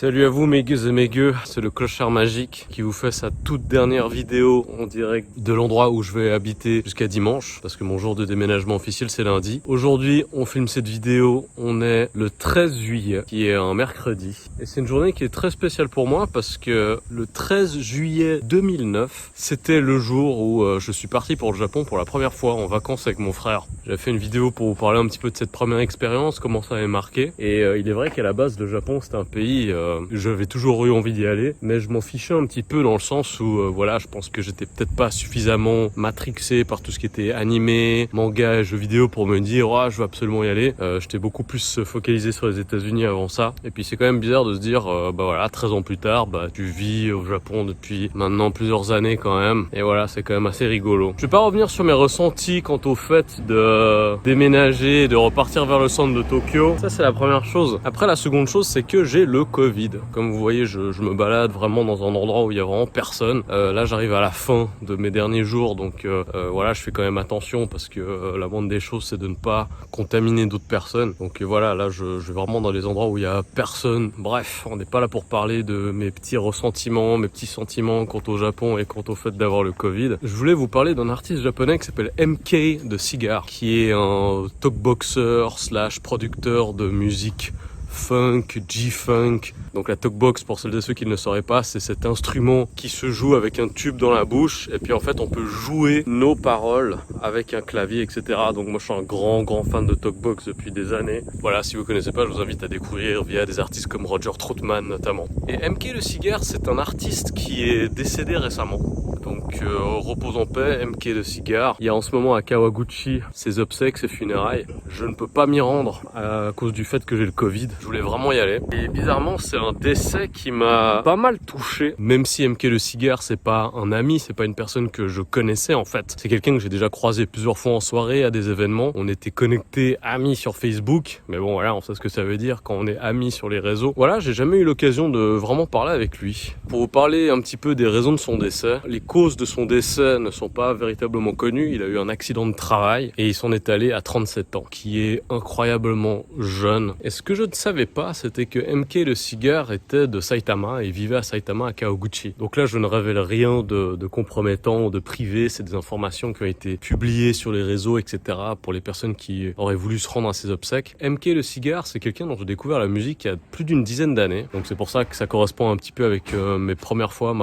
Salut à vous mes gueux et mes gueux, c'est le clochard magique qui vous fait sa toute dernière vidéo en direct de l'endroit où je vais habiter jusqu'à dimanche, parce que mon jour de déménagement officiel c'est lundi. Aujourd'hui on filme cette vidéo, on est le 13 juillet qui est un mercredi et c'est une journée qui est très spéciale pour moi parce que le 13 juillet 2009 c'était le jour où je suis parti pour le Japon pour la première fois en vacances avec mon frère. J'avais fait une vidéo pour vous parler un petit peu de cette première expérience, comment ça m'avait marqué et il est vrai qu'à la base le Japon c'était un pays j'avais toujours eu envie d'y aller, mais je m'en fichais un petit peu dans le sens où voilà, je pense que j'étais peut-être pas suffisamment matrixé par tout ce qui était animé, manga et jeux vidéo pour me dire je veux absolument y aller. J'étais beaucoup plus focalisé sur les États-Unis avant ça. Et puis c'est quand même bizarre de se dire voilà, 13 ans plus tard, tu vis au Japon depuis maintenant plusieurs années quand même. Et voilà, c'est quand même assez rigolo. Je vais pas revenir sur mes ressentis quant au fait de déménager et de repartir vers le centre de Tokyo. Ça c'est la première chose. Après la seconde chose, c'est que j'ai le Covid. Comme vous voyez, je me balade vraiment dans un endroit où il y a vraiment personne. Là, j'arrive à la fin de mes derniers jours, donc voilà, je fais quand même attention parce que la moindre des choses, c'est de ne pas contaminer d'autres personnes. Donc voilà, là, je vais vraiment dans les endroits où il y a personne. Bref, on n'est pas là pour parler de mes petits ressentiments, mes petits sentiments quant au Japon et quant au fait d'avoir le Covid. Je voulais vous parler d'un artiste japonais qui s'appelle MK de Cigar, qui est un talkboxer / producteur de musique funk, G-funk. Donc la talkbox, pour celles et ceux qui ne le sauraient pas, c'est cet instrument qui se joue avec un tube dans la bouche et puis en fait on peut jouer nos paroles avec un clavier, etc. Donc moi je suis un grand fan de talkbox depuis des années. Voilà, si vous connaissez pas, je vous invite à découvrir via des artistes comme Roger Troutman notamment. Et MK le Cigar, c'est un artiste qui est décédé récemment. Donc repose en paix, MK de Cigar. Il y a en ce moment à Kawaguchi ses obsèques, ses funérailles. Je ne peux pas m'y rendre à cause du fait que j'ai le Covid. Je voulais vraiment y aller. Et bizarrement, c'est un décès qui m'a pas mal touché. Même si MK le Cigar, c'est pas un ami, c'est pas une personne que je connaissais en fait. C'est quelqu'un que j'ai déjà croisé plusieurs fois en soirée à des événements. On était connectés, amis sur Facebook. Mais bon, voilà, on sait ce que ça veut dire quand on est amis sur les réseaux. Voilà, j'ai jamais eu l'occasion de vraiment parler avec lui. Pour vous parler un petit peu des raisons de son décès, les causes de son décès ne sont pas véritablement connues. Il a eu un accident de travail et il s'en est allé à 37 ans, qui est incroyablement jeune. Et ce que je ne savais pas, c'était que MK le Cigar était de Saitama et vivait à Saitama à Kawaguchi. Donc là, je ne révèle rien de compromettant ou de privé. C'est des informations qui ont été publiées sur les réseaux, etc. pour les personnes qui auraient voulu se rendre à ses obsèques. MK le Cigar, c'est quelqu'un dont j'ai découvert la musique il y a plus d'une dizaine d'années. Donc c'est pour ça que ça correspond un petit peu avec ma première fois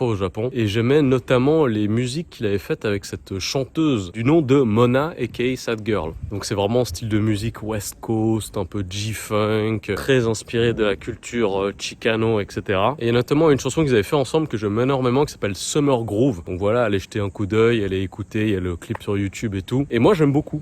au Japon. Et j'aimais notamment les musiques qu'il avait faites avec cette chanteuse du nom de Mona aka Sad Girl. Donc c'est vraiment un style de musique West Coast, un peu G-funk, très inspiré de la culture Chicano, etc. Et il y a notamment une chanson qu'ils avaient fait ensemble que j'aime énormément qui s'appelle Summer Groove. Donc voilà, allez jeter un coup d'œil, allez écouter, il y a le clip sur YouTube et tout. Et moi j'aime beaucoup.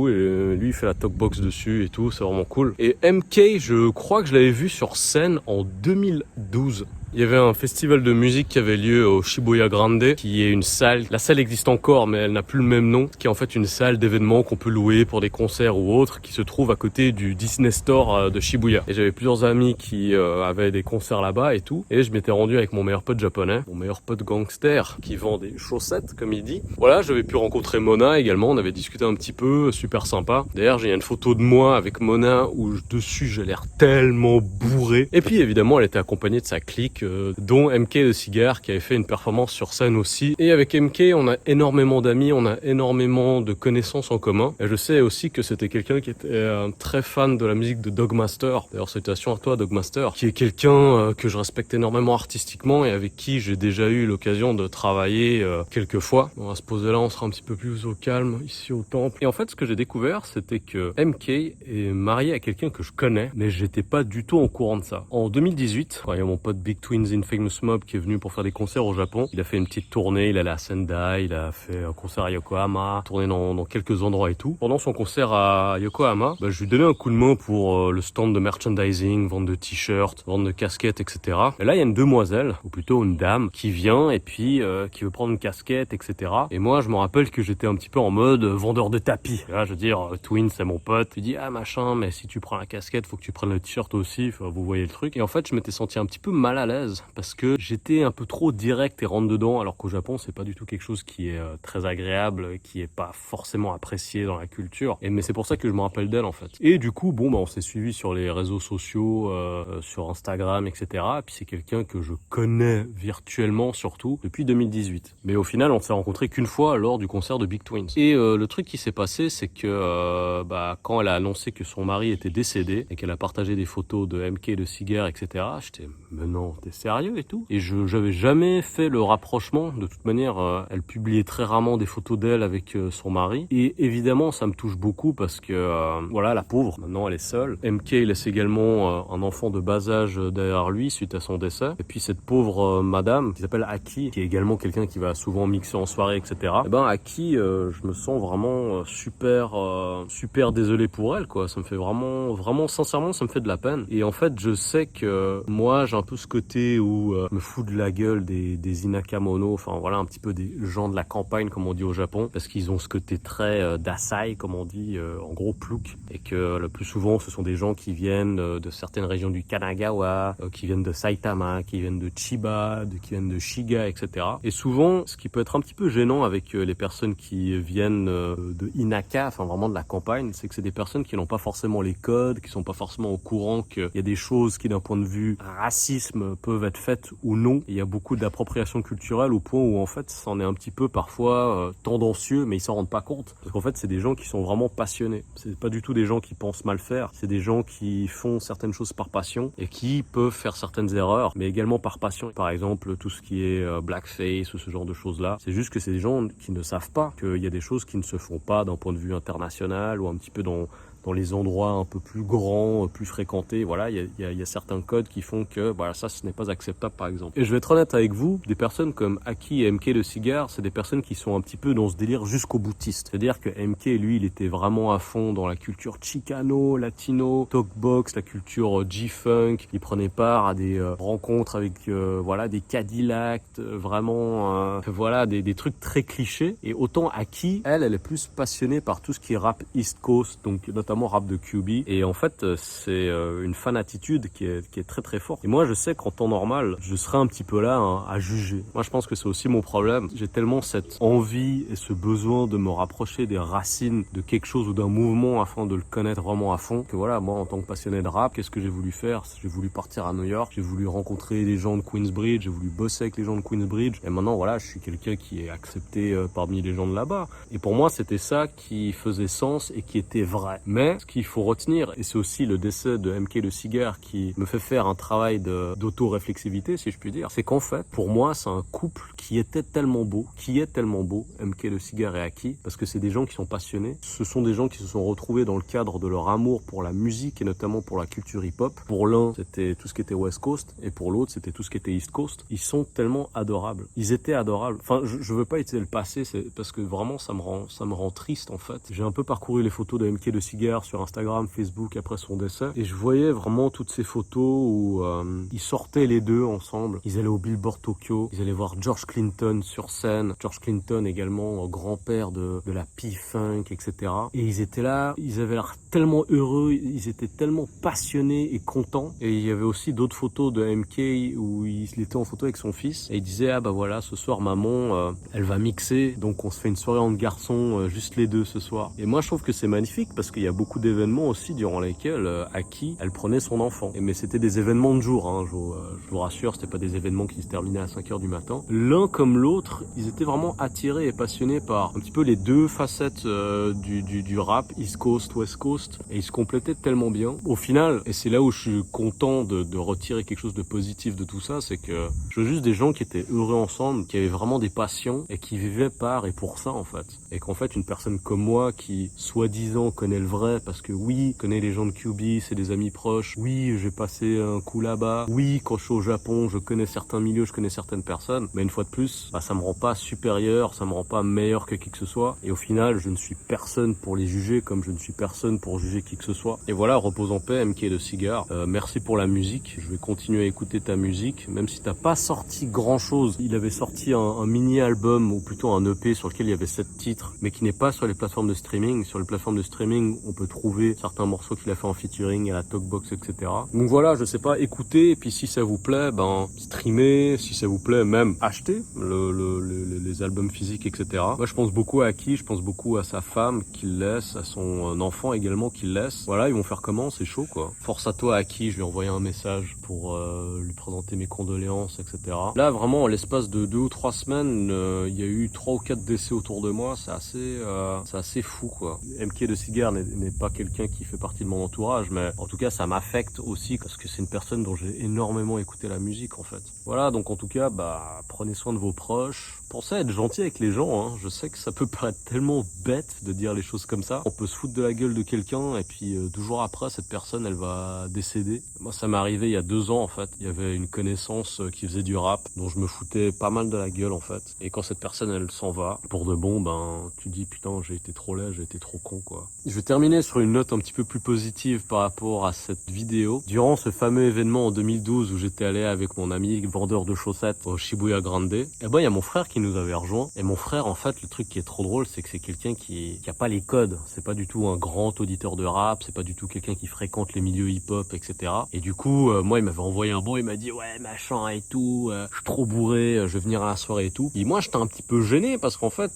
Et lui il fait la talkbox dessus et tout, c'est vraiment cool. Et MK, je crois que je l'avais vu sur scène en 2012. Il y avait un festival de musique qui avait lieu au Shibuya Grande, qui est une salle. La salle existe encore, mais elle n'a plus le même nom, qui est en fait une salle d'événements qu'on peut louer pour des concerts ou autres, qui se trouve à côté du Disney Store de Shibuya. Et j'avais plusieurs amis qui avaient des concerts là-bas et tout. Et je m'étais rendu avec mon meilleur pote japonais, mon meilleur pote gangster, qui vend des chaussettes, comme il dit. Voilà, j'avais pu rencontrer Mona également, on avait discuté un petit peu, super sympa. D'ailleurs, j'ai une photo de moi avec Mona où dessus j'ai l'air tellement bourré. Et puis évidemment, elle était accompagnée de sa clique, dont MK le Cigar qui avait fait une performance sur scène aussi. Et avec MK, on a énormément d'amis, on a énormément de connaissances en commun. Et je sais aussi que c'était quelqu'un qui était très fan de la musique de Dogmaster. D'ailleurs, salutations à toi, Dogmaster, qui est quelqu'un que je respecte énormément artistiquement et avec qui j'ai déjà eu l'occasion de travailler quelques fois. On va se poser là, on sera un petit peu plus au calme ici au temple. Et en fait, ce que j'ai découvert, c'était que MK est marié à quelqu'un que je connais, mais j'étais pas du tout au courant de ça. En 2018, il y a mon pote Big Twins in Famous Mob qui est venu pour faire des concerts au Japon. Il a fait une petite tournée, il allait à Sendai, il a fait un concert à Yokohama, tourné dans quelques endroits et tout. Pendant son concert à Yokohama, je lui donnais un coup de main pour le stand de merchandising, vente de t-shirts, vente de casquettes, etc. Et là, il y a une demoiselle, ou plutôt une dame, qui vient et puis qui veut prendre une casquette, etc. Et moi, je me rappelle que j'étais un petit peu en mode vendeur de tapis. Là, je veux dire, Twins, c'est mon pote. Il dit, machin, mais si tu prends la casquette, faut que tu prennes le t-shirt aussi. Enfin, vous voyez le truc. Et en fait, je m'étais senti un petit peu mal à l'aise l'aise parce que j'étais un peu trop direct et rentre dedans, alors qu'au Japon c'est pas du tout quelque chose qui est très agréable, qui est pas forcément apprécié dans la culture. Mais c'est pour ça que je me rappelle d'elle en fait. Et du coup, bon, bah, on s'est suivi sur les réseaux sociaux, sur Instagram, etc. Et puis c'est quelqu'un que je connais virtuellement surtout depuis 2018. Mais au final, on s'est rencontrés qu'une fois lors du concert de Big Twins. Et le truc qui s'est passé, c'est que quand elle a annoncé que son mari était décédé et qu'elle a partagé des photos de MK, de cigares, etc., j'étais, mais non, t'es sérieux et tout? Et j'avais jamais fait le rapprochement. De toute manière, elle publiait très rarement des photos d'elle avec son mari. Et évidemment, ça me touche beaucoup parce que, voilà, la pauvre, maintenant elle est seule. MK laisse également un enfant de bas âge derrière lui suite à son décès. Et puis cette pauvre madame, qui s'appelle Aki, qui est également quelqu'un qui va souvent mixer en soirée, etc. Et ben Aki, je me sens vraiment super désolé pour elle, quoi. Ça me fait vraiment sincèrement, ça me fait de la peine. Et en fait, je sais que moi, j'ai un peu ce côté où je me fous de la gueule des inakamono, enfin voilà, un petit peu des gens de la campagne, comme on dit au Japon, parce qu'ils ont ce côté très dasai, comme on dit, en gros plouc, et que le plus souvent, ce sont des gens qui viennent de certaines régions du Kanagawa, qui viennent de Saitama, qui viennent de Chiba, qui viennent de Shiga, etc. Et souvent, ce qui peut être un petit peu gênant avec les personnes qui viennent de Inaka, enfin vraiment de la campagne, c'est que c'est des personnes qui n'ont pas forcément les codes, qui sont pas forcément au courant qu'il y a des choses qui, d'un point de vue racisme, peuvent être faites ou non. Et il y a beaucoup d'appropriation culturelle au point où en fait, c'en est un petit peu parfois tendancieux, mais ils s'en rendent pas compte. Parce qu'en fait, c'est des gens qui sont vraiment passionnés. C'est pas du tout des gens qui pensent mal faire. C'est des gens qui font certaines choses par passion et qui peuvent faire certaines erreurs, mais également par passion. Par exemple, tout ce qui est blackface ou ce genre de choses-là. C'est juste que c'est des gens qui ne savent pas qu'il y a des choses qui ne se font pas d'un point de vue international ou un petit peu dans les endroits un peu plus grands, plus fréquentés. Voilà, il y a certains codes qui font que voilà, ça, ce n'est pas acceptable, par exemple. Et je vais être honnête avec vous, des personnes comme Aki et MK de Cigar, c'est des personnes qui sont un petit peu dans ce délire jusqu'au boutiste. C'est-à-dire que MK, lui, il était vraiment à fond dans la culture chicano, latino, talkbox, la culture G-funk. Il prenait part à des rencontres avec voilà, des Cadillacs, vraiment voilà, des trucs très clichés. Et autant Aki, elle est plus passionnée par tout ce qui est rap East Coast, donc notamment rap de QB. Et en fait, c'est une fan attitude qui est très très forte. Et moi, je sais qu'en temps normal, je serais un petit peu là à juger. Moi, je pense que c'est aussi mon problème. J'ai tellement cette envie et ce besoin de me rapprocher des racines de quelque chose ou d'un mouvement afin de le connaître vraiment à fond, que voilà, moi, en tant que passionné de rap, qu'est-ce que j'ai voulu faire? J'ai voulu partir à New York, j'ai voulu rencontrer les gens de Queensbridge, j'ai voulu bosser avec les gens de Queensbridge. Et maintenant, voilà, je suis quelqu'un qui est accepté parmi les gens de là-bas. Et pour moi, c'était ça qui faisait sens et qui était vrai. Mais ce qu'il faut retenir, et c'est aussi le décès de MK de Cigar qui me fait faire un travail d'auto-réflexivité, si je puis dire, c'est qu'en fait, pour moi, c'est un couple qui est tellement beau, MK de Cigar et Aki, parce que c'est des gens qui sont passionnés. Ce sont des gens qui se sont retrouvés dans le cadre de leur amour pour la musique et notamment pour la culture hip-hop. Pour l'un, c'était tout ce qui était West Coast, et pour l'autre, c'était tout ce qui était East Coast. Ils sont tellement adorables. Ils étaient adorables. Enfin, je veux pas utiliser le passé, c'est parce que vraiment, ça me rend triste, en fait. J'ai un peu parcouru les photos de MK de Cigar sur Instagram, Facebook après son décès, et je voyais vraiment toutes ces photos où ils sortaient les deux ensemble. Ils allaient au Billboard Tokyo, ils allaient voir George Clinton sur scène. George Clinton également, grand-père de la P-Funk, etc. Et ils étaient là, ils avaient l'air tellement heureux, ils étaient tellement passionnés et contents. Et il y avait aussi d'autres photos de MK où il était en photo avec son fils et il disait ah bah voilà, ce soir maman elle va mixer, donc on se fait une soirée entre garçons, juste les deux ce soir. Et moi je trouve que c'est magnifique parce qu'il y a beaucoup d'événements aussi durant lesquels Aki, elle prenait son enfant. Mais c'était des événements de jour, hein, je vous rassure, c'était pas des événements qui se terminaient à 5h du matin. L'un comme l'autre, ils étaient vraiment attirés et passionnés par un petit peu les deux facettes du rap, East Coast, West Coast, et ils se complétaient tellement bien. Au final, et c'est là où je suis content de retirer quelque chose de positif de tout ça, c'est que je veux juste des gens qui étaient heureux ensemble, qui avaient vraiment des passions et qui vivaient par et pour ça en fait. Et qu'en fait, une personne comme moi qui, soi-disant, connaît le vrai, parce que oui, connais les gens de QB, c'est des amis proches, oui, j'ai passé un coup là-bas, oui, quand je suis au Japon, je connais certains milieux, je connais certaines personnes, mais une fois de plus, bah, ça me rend pas supérieur, ça me rend pas meilleur que qui que ce soit, et au final, je ne suis personne pour les juger, comme je ne suis personne pour juger qui que ce soit. Et voilà, repose en paix, MK de Cigar, merci pour la musique, je vais continuer à écouter ta musique, même si t'as pas sorti grand-chose. Il avait sorti un mini-album, ou plutôt un EP sur lequel il y avait 7 titres, mais qui n'est pas sur les plateformes de streaming. Sur les plateformes de streaming, on on peut trouver certains morceaux qu'il a fait en featuring à la Talkbox, etc. Donc voilà, je sais pas, écoutez, et puis si ça vous plaît, ben streamez, si ça vous plaît, même achetez les albums physiques, etc. Moi je pense beaucoup à Aki, je pense beaucoup à sa femme qu'il laisse, à son enfant également qu'il laisse. Voilà, ils vont faire comment? C'est chaud quoi. Force à toi Aki, je lui ai envoyé un message pour lui présenter mes condoléances, etc. Là vraiment, en l'espace de 2 ou 3 semaines, il y a eu 3 ou 4 décès autour de moi, c'est assez fou quoi. MK de Cigare n'est pas quelqu'un qui fait partie de mon entourage, mais en tout cas ça m'affecte aussi parce que c'est une personne dont j'ai énormément écouté la musique en fait. Voilà, donc en tout cas, prenez soin de vos proches. Pensez à être gentil avec les gens, hein. Je sais que ça peut paraître tellement bête de dire les choses comme ça. On peut se foutre de la gueule de quelqu'un et puis 2 jours après, cette personne, elle va décéder. Moi, ça m'est arrivé il y a 2 ans en fait. Il y avait une connaissance qui faisait du rap, dont je me foutais pas mal de la gueule en fait. Et quand cette personne, elle s'en va, pour de bon, tu dis putain, j'ai été trop laid, j'ai été trop con quoi. Je vais terminer sur une note un petit peu plus positive par rapport à cette vidéo. Durant ce fameux événement en 2012 où j'étais allé avec mon ami vendeur de chaussettes au Shibuya Grande, et il y a mon frère qui nous avait rejoint. Et mon frère, en fait, le truc qui est trop drôle, c'est que c'est quelqu'un qui a pas les codes. C'est pas du tout un grand auditeur de rap, c'est pas du tout quelqu'un qui fréquente les milieux hip-hop, etc. Et du coup, moi, il m'avait envoyé un bon, il m'a dit ouais, machin et tout, je suis trop bourré, je vais venir à la soirée et tout. Et moi, j'étais un petit peu gêné parce qu'en fait,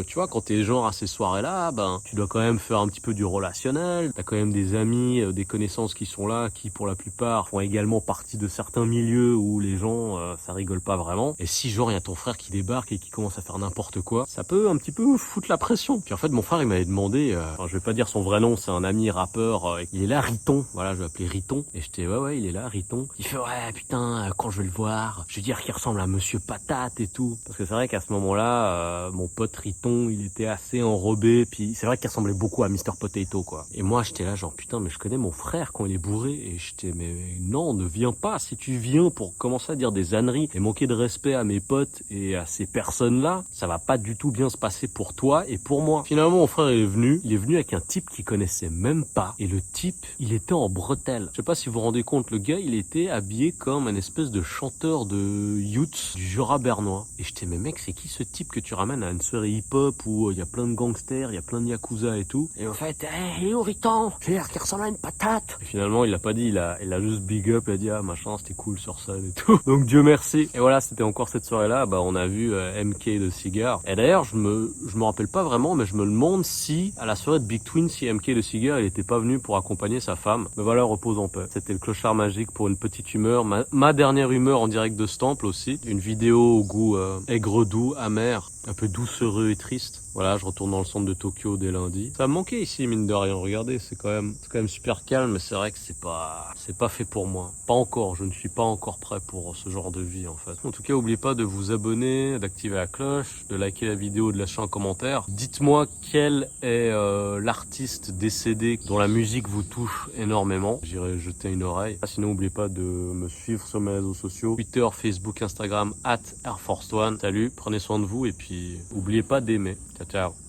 tu vois, quand t'es genre à ces soirées-là, tu dois quand même faire un petit peu du relationnel. T'as quand même des amis, des connaissances qui sont là, qui pour la plupart font également partie de certains milieux où les gens, ça rigole pas vraiment. Et si genre il y a ton frère qui débarque et qui commence à faire n'importe quoi, ça peut un petit peu foutre la pression. Puis en fait, mon frère, il m'avait demandé, je vais pas dire son vrai nom, c'est un ami rappeur, il est là, Riton. Voilà, je vais l'appeler Riton. Et j'étais, ouais, il est là, Riton. Il fait, ouais, putain, quand je vais le voir, je vais dire qu'il ressemble à Monsieur Patate et tout. Parce que c'est vrai qu'à ce moment-là, mon pote Riton, il était assez enrobé, puis c'est vrai qu'il ressemblait beaucoup à Mr. Potato, quoi. Et moi, j'étais là, genre, putain, mais je connais mon frère quand il est bourré. Et j'étais, mais non, ne viens pas. Si tu viens pour commencer à dire des âneries et manquer de respect à mes potes et à ces personnes-là, ça va pas du tout bien se passer pour toi et pour moi. Finalement, mon frère il est venu avec un type qu'il connaissait même pas. Et le type, il était en bretelles. Je sais pas si vous vous rendez compte, le gars, il était habillé comme un espèce de chanteur de youths du Jura bernois. Et j'étais, mais mec, c'est qui ce type que tu ramènes à une soirée hip-hop où il y a plein de gangsters, il y a plein de yakuza et tout. Et en fait, hey, Riton, j'ai l'air qui ressemble à une patate. Et finalement, il l'a pas dit, il a juste big up, il a dit, ah, machin, c'était cool sur scène et tout. Donc, Dieu merci. Et voilà, c'était encore cette soirée-là, on a vu MK de Cigare. Et d'ailleurs, je me rappelle pas vraiment, mais je me demande si, à la soirée de Big Twin, si MK de Cigare, il était pas venu pour accompagner sa femme. Mais voilà, repose en paix. C'était le clochard magique pour une petite humeur. Ma dernière humeur en direct de ce temple aussi. Une vidéo au goût aigre doux, amer, un peu doucereux et triste. Voilà, je retourne dans le centre de Tokyo dès lundi. Ça me manquait ici, mine de rien. Regardez, c'est quand même super calme, mais c'est vrai que c'est pas fait pour moi. Pas encore. Je ne suis pas encore prêt pour ce genre de vie, en fait. En tout cas, n'oubliez pas de vous abonner, d'activer la cloche, de liker la vidéo, de lâcher un commentaire. Dites-moi quel est l'artiste décédé dont la musique vous touche énormément. J'irai jeter une oreille. Sinon, n'oubliez pas de me suivre sur mes réseaux sociaux. Twitter, Facebook, Instagram, @AirForce1. Salut, prenez soin de vous et puis n'oubliez pas d'aimer. Ciao, ciao.